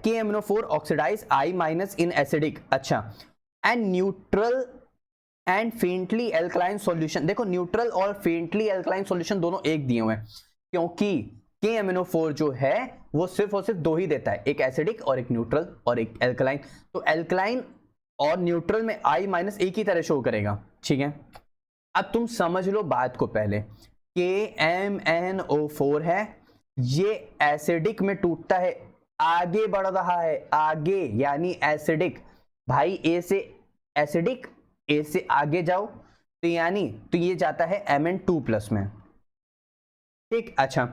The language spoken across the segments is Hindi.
KMnO4 oxidise I minus in acidic, अच्छा, and neutral and faintly alkaline solution. देखो न्यूट्रल और फेंटली एल्कलाइन सॉल्यूशन दोनों एक दिए हुए हैं, क्योंकि KMnO4 जो है वो सिर्फ और सिर्फ दो ही देता है, एक एसिडिक और एक न्यूट्रल और एक एल्कलाइन। तो एल्कलाइन और न्यूट्रल में I माइनस एक ही तरह शो करेगा, ठीक है। अब तुम समझ लो बात को, पहले KMnO4 है, ये एसिडिक में टूटता है, आगे बढ़ रहा है, आगे यानी एसिडिक, भाई ए से एसिडिक, ए से आगे जाओ तो यानी तो ये जाता है Mn2 प्लस में, ठीक। अच्छा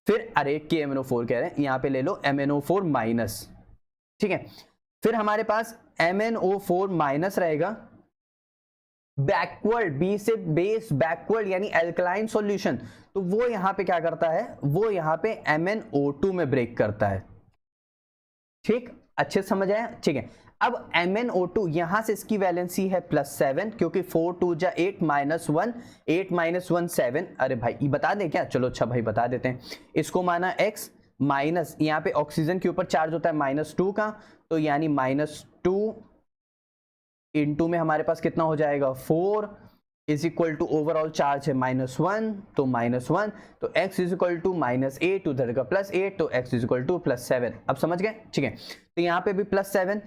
फिर अरे KMnO4 कह रहे हैं, यहां पे ले लो MnO4 माइनस, ठीक है। फिर हमारे पास MnO4 माइनस रहेगा, बैकवर्ड, बी से बेस बैकवर्ड यानी एल्कलाइन सॉल्यूशन, तो वो यहां पे क्या करता है, वो यहां पे MnO2 में ब्रेक करता है, ठीक, अच्छे से समझ आया, ठीक है। अब MnO2 यहां से इसकी वैलेंसी है +7, क्योंकि 4 2 जा 8 -1, 8 -1 7। अरे भाई ये बता दें क्या, चलो अच्छा भाई बता देते हैं, इसको माना x माइनस, यहाँ पे ऑक्सीजन के ऊपर चार्ज होता है -2 का, तो यानी -2 इंटू में हमारे पास कितना हो जाएगा 4 is equal to overall charge है -1, तो -1, तो x इज इक्वल टू -8 उधर का +8, तो x इज इक्वल टू +7। अब समझ गए, ठीक है। तो यहाँ पे भी +7,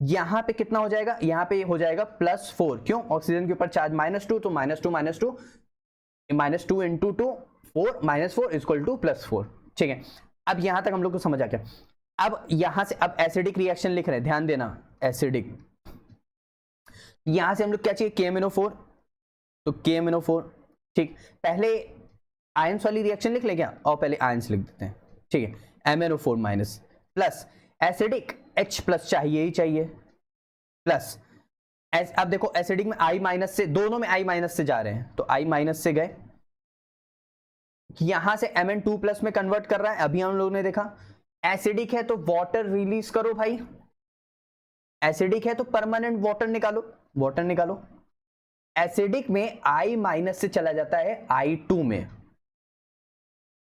यहाँ पे कितना हो जाएगा, यहाँ पे हो जाएगा +4, क्यों, ऑक्सीजन के ऊपर चार्ज -2, तो -2 इंटू 2 4 -4 इक्वल टू +4, ठीक है। अब यहां तक हम लोग को समझ आ गया। अब यहां से अब एसिडिक रिएक्शन लिख रहे हैं, ध्यान देना, एसिडिक, यहां से हम लोग क्या चाहिए, KMnO4, तो KMnO4, ठीक। पहले आयंस वाली रिएक्शन लिख ले क्या, और पहले आयंस लिख देते हैं, ठीक है। MnO4 minus plus acidic H plus चाहिए ही चाहिए, प्लस अब देखो एसिडिक में I माइनस से, दोनों में I माइनस से जा रहे हैं, तो I माइनस से गए, यहां से Mn2 प्लस में कन्वर्ट कर रहा है, अभी हम लोगों ने देखा। एसिडिक है तो वाटर रिलीज करो भाई, एसिडिक है तो परमानेंट वाटर निकालो, वाटर निकालो। एसिडिक में I माइनस से चला जाता है I2 में,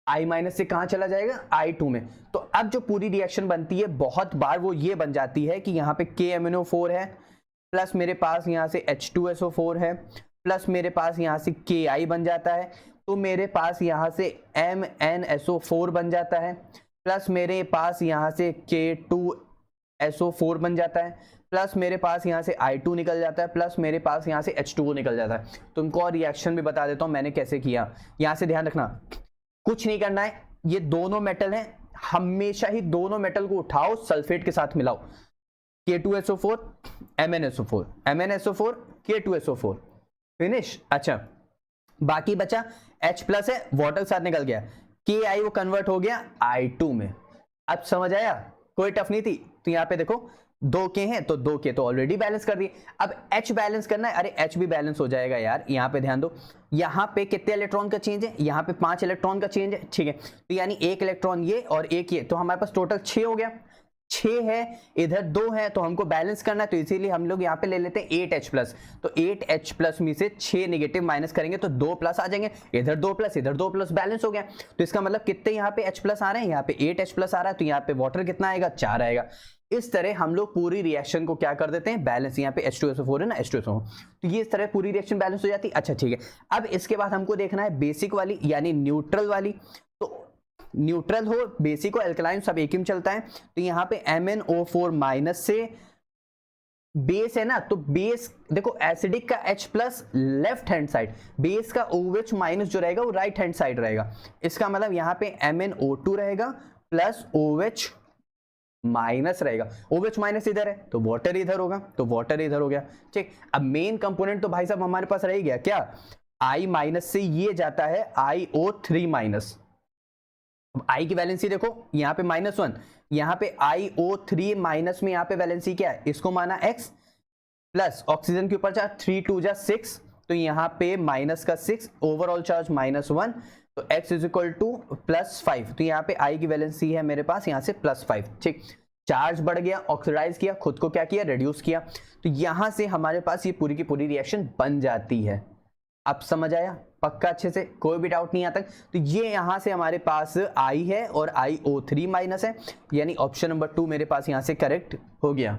I माइनस से कहां चला जाएगा, I2 में। तो अब जो पूरी रिएक्शन बनती है बहुत बार वो ये बन जाती है कि यहां पे KMnO4 है, प्लस मेरे पास यहां से H2SO4 है, प्लस मेरे पास यहां से KI बन जाता है, तो मेरे पास यहां से MnSO4 बन जाता है, प्लस मेरे पास यहां से K2SO4 बन जाता है, प्लस मेरे पास यहां से I2 निकल जाता है, प्लस मेरे पास यहां से H2O निकल जाता है। तुमको और रिएक्शन भी बता देता हूं मैंने कैसे किया, यहां से ध्यान रखना, कुछ नहीं करना है, ये दोनों मेटल हैं, हमेशा ही दोनों मेटल को उठाओ, सल्फेट के साथ मिलाओ, K2SO4 MnSO4 MnSO4 K2SO4, finish. अच्छा बाकी बचा H प्लस है, वाटर के साथ निकल गया, KI वो कन्वर्ट हो गया I2 में। अब समझ आया, कोई टफ नहीं थी। तो यहाँ पे देखो 2 K हैं, तो 2 K तो ऑलरेडी बैलेंस कर दिए, अब H बैलेंस करना है, अरे H भी बैलेंस हो जाएगा यार। यहाँ पे ध्यान दो, यहाँ पे कितने इलेक्ट्रॉन का चेंज है, यहाँ पे 5 इलेक्ट्रॉन का चेंज है, ठीक है। तो यानी 1 इलेक्ट्रॉन ये और 1 ये, तो हमारे पास टोटल 6 हो गया, 6 है, इधर 2 है, तो हमको बैलेंस करना है, तो इसीलिए हम लोग यहाँ पे ले लेते हैं 8H प्लस। तो 8H प्लस में से 6 नेगेटिव माइनस करेंगे तो 2 प्लस आ जाएंगे, इधर 2 प्लस इधर 2 प्लस, बैलेंस हो गया। तो इसका मतलब कितने यहाँ पे H प्लस आ रहे हैं, यहाँ पे 8H प्लस आ रहा है, तो यहाँ पे वाटर कितना आएगा, 4 आएगा। इस तरह हम लोग पूरी रिएक्शन को क्या कर देते हैं, बैलेंस। यहाँ पे H2SO4 है ना, H2SO4, तो ये इस तरह पूरी रिएक्शन बैलेंस हो जाती है। अच्छा ठीक है, अब इसके बाद हमको देखना है बेसिक वाली यानी न्यूट्रल वाली। तो न्यूट्रल हो, बेसिक हो, एल्कलाइन सब एक ही में चलता है। तो यहाँ पे MnO4 माइनस से बेस है ना, तो बेस देखो एसिडिक का H plus left hand side, base का OH माइनस जो रहेगा वो राइट हैंड साइड रहेगा। इसका मतलब यहाँ पे MnO2 रहेगा प्लस OH माइनस रहेगा, OH माइनस इधर है तो वाटर इधर होगा, तो वाटर इधर हो गया, ठीक। अब मेन कंपोनेंट तो भाई साहब हमारे पास रह गया क्या, I माइनस से ये जाता है IO3 माइनस। अब I की वैलेंसी देखो, यहाँ पे -1, यहाँ पे IO3 माइनस में यहाँ पे वैलेंसी क्या है, इसको माना X प्लस ऑक्सीजन के ऊपर चार्ज 3 2 जा 6, तो यहाँ पे माइनस का 6, ओवरऑल चार्ज -1, तो X इज इक्वल टू +5। तो यहाँ पे I की वैलेंसी है मेरे पास यहाँ से +5, ठीक। चार्ज बढ़ गया, ऑक्सीडाइज किया, खुद को क्या किया, रिड्यूस किया। तो यहाँ से हमारे पास ये पूरी की पूरी रिएक्शन बन जाती है। अब समझ आया पक्का अच्छे से, कोई भी डाउट नहीं आता? तो ये यहाँ से हमारे पास I है और IO3 माइनस है, यानी ऑप्शन नंबर 2 मेरे पास यहाँ से करेक्ट हो गया।